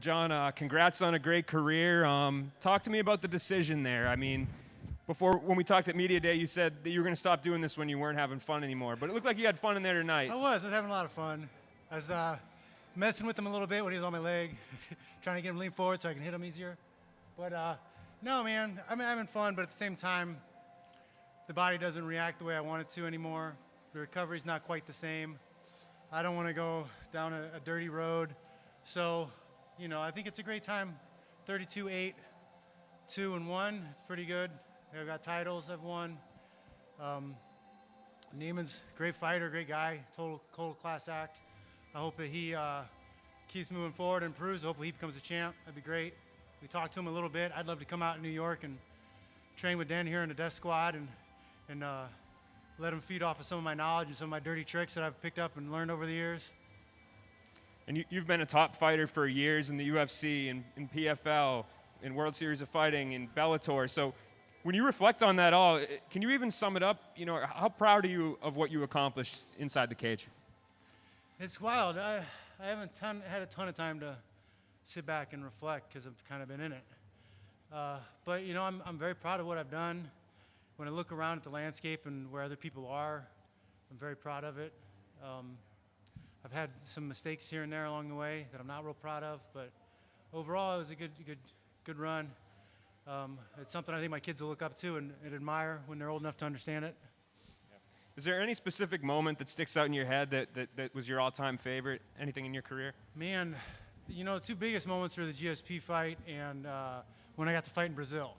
Jon, congrats on a great career. Talk to me about the decision there. I mean, when we talked at Media Day, you said that you were going to stop doing this when you weren't having fun anymore. But it looked like you had fun in there tonight. I was having a lot of fun. I was messing with him a little bit when he was on my leg, trying to get him lean forward so I can hit him easier. But no, man, I'm having fun, but at the same time, the body doesn't react the way I want it to anymore. The recovery's not quite the same. I don't want to go down a dirty road. So, you know, I think it's a great time. 32-8, 2-1. It's pretty good. I've got titles I've won. Neiman's a great fighter, great guy, total class act. I hope that he keeps moving forward and improves. Hopefully he becomes a champ. That'd be great. We talked to him a little bit. I'd love to come out in New York and train with Dan here in the death squad and let him feed off of some of my knowledge and some of my dirty tricks that I've picked up and learned over the years. And you've been a top fighter for years in the UFC, in PFL, in World Series of Fighting, in Bellator. So when you reflect on that all, can you even sum it up? You know, how proud are you of what you accomplished inside the cage? It's wild. I haven't had a ton of time to sit back and reflect because I've kind of been in it. But, you know, I'm very proud of what I've done. When I look around at the landscape and where other people are, I'm very proud of it. I've had some mistakes here and there along the way that I'm not real proud of, but overall it was a good run. It's something I think my kids will look up to and admire when they're old enough to understand it. Is there any specific moment that sticks out in your head that was your all-time favorite? Anything in your career? Man, you know, the two biggest moments were the GSP fight and when I got to fight in Brazil.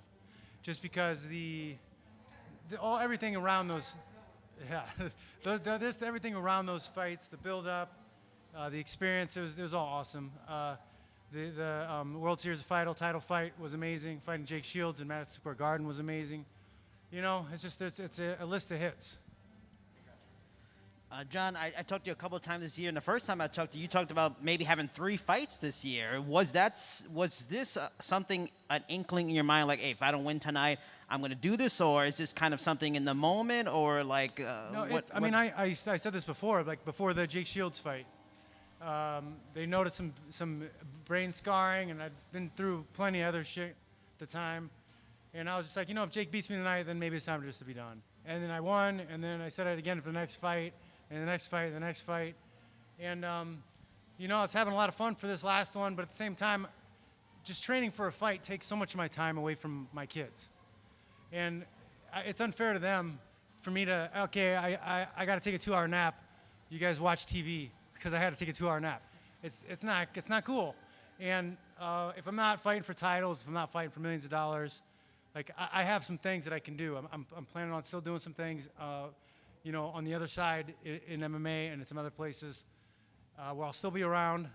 Just because everything around those, everything around those fights, the build-up, the experience, it was all awesome. The World Series of title fight was amazing. Fighting Jake Shields in Madison Square Garden was amazing. You know, it's a list of hits. Jon, I talked to you a couple of times this year, and the first time I talked to you, you talked about maybe having 3 fights this year. Was this something, an inkling in your mind, like, hey, if I don't win tonight, I'm going to do this, or is this kind of something in the moment, or like? No, I said this before, like before the Jake Shields fight. They noticed some brain scarring, and I'd been through plenty of other shit at the time, and I was just like, you know, if Jake beats me tonight, then maybe it's time just to be done. And then I won, and then I said it again for the next fight. And the next fight, and you know, I was having a lot of fun for this last one, but at the same time, just training for a fight takes so much of my time away from my kids, and it's unfair to them for me to I got to take a 2-hour nap. You guys watch TV because I had to take a 2-hour nap. It's not cool, and if I'm not fighting for titles, if I'm not fighting for millions of dollars, like I have some things that I can do. I'm planning on still doing some things. You know, on the other side in MMA and in some other places where I'll still be around,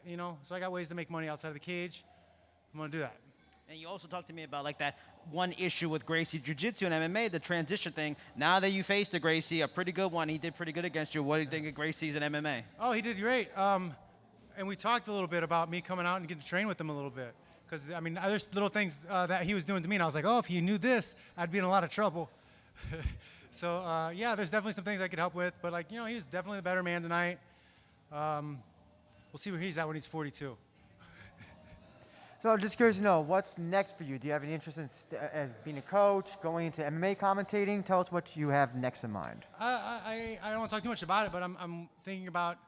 you know, so I got ways to make money outside of the cage. I'm going to do that. And you also talked to me about like that one issue with Gracie Jiu-Jitsu and MMA, the transition thing. Now that you faced a Gracie, a pretty good one, he did pretty good against you. What do you think of Gracie's in MMA? Oh, he did great. And we talked a little bit about me coming out and getting to train with him a little bit. Because, I mean, there's little things that he was doing to me, and I was like, oh, if you knew this, I'd be in a lot of trouble. So, yeah, there's definitely some things I could help with. But, like, you know, he's definitely the better man tonight. We'll see where he's at when he's 42. So I'm just curious to know, what's next for you? Do you have any interest in being a coach, going into MMA commentating? Tell us what you have next in mind. I don't want to talk too much about it, but I'm thinking about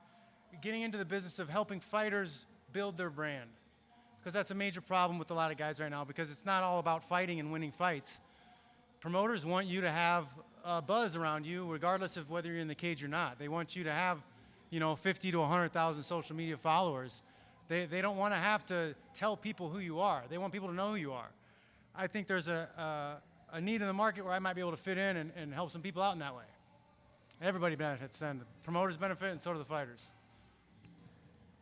getting into the business of helping fighters build their brand. Because that's a major problem with a lot of guys right now, because it's not all about fighting and winning fights. Promoters want you to have a buzz around you, regardless of whether you're in the cage or not. They want you to have, you know, 50 to 100,000 social media followers. They don't want to have to tell people who you are. They want people to know who you are. I think there's a need in the market where I might be able to fit in and help some people out in that way. Everybody benefits, and the promoters benefit, and so do the fighters.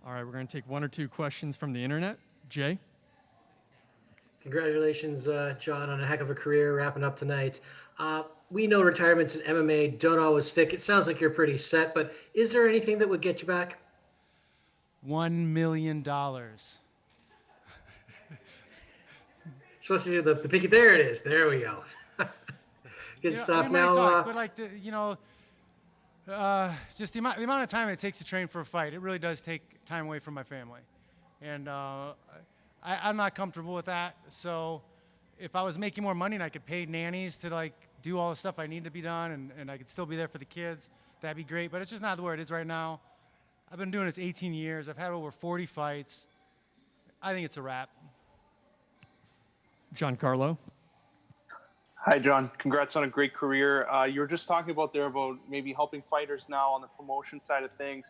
All right, we're going to take 1 or 2 questions from the internet. Jay? Congratulations, Jon, on a heck of a career wrapping up tonight. We know retirements in MMA don't always stick. It sounds like you're pretty set, but is there anything that would get you back? $1 million. Supposed to do the picky. There it is. There we go. Good stuff. I mean, now, talks, but like just the amount of time it takes to train for a fight, it really does take time away from my family. and I'm not comfortable with that. So if I was making more money and I could pay nannies to like do all the stuff I need to be done, and I could still be there for the kids, that'd be great. But it's just not where it is right now. I've been doing this 18 years. I've had over 40 fights. I think it's a wrap. Giancarlo. Hi, John. Congrats on a great career. You were just talking about there about maybe helping fighters now on the promotion side of things.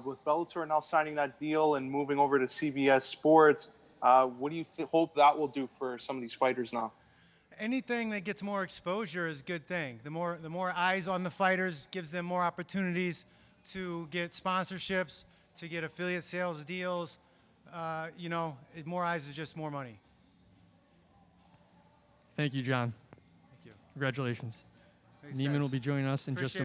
With Bellator now signing that deal and moving over to CBS Sports, what do you hope that will do for some of these fighters now? Anything that gets more exposure is a good thing. The more eyes on the fighters gives them more opportunities to get sponsorships, to get affiliate sales deals. More eyes is just more money. Thank you, John. Thank you. Congratulations. Thanks, Neiman guys. will be joining us in just a Appreciate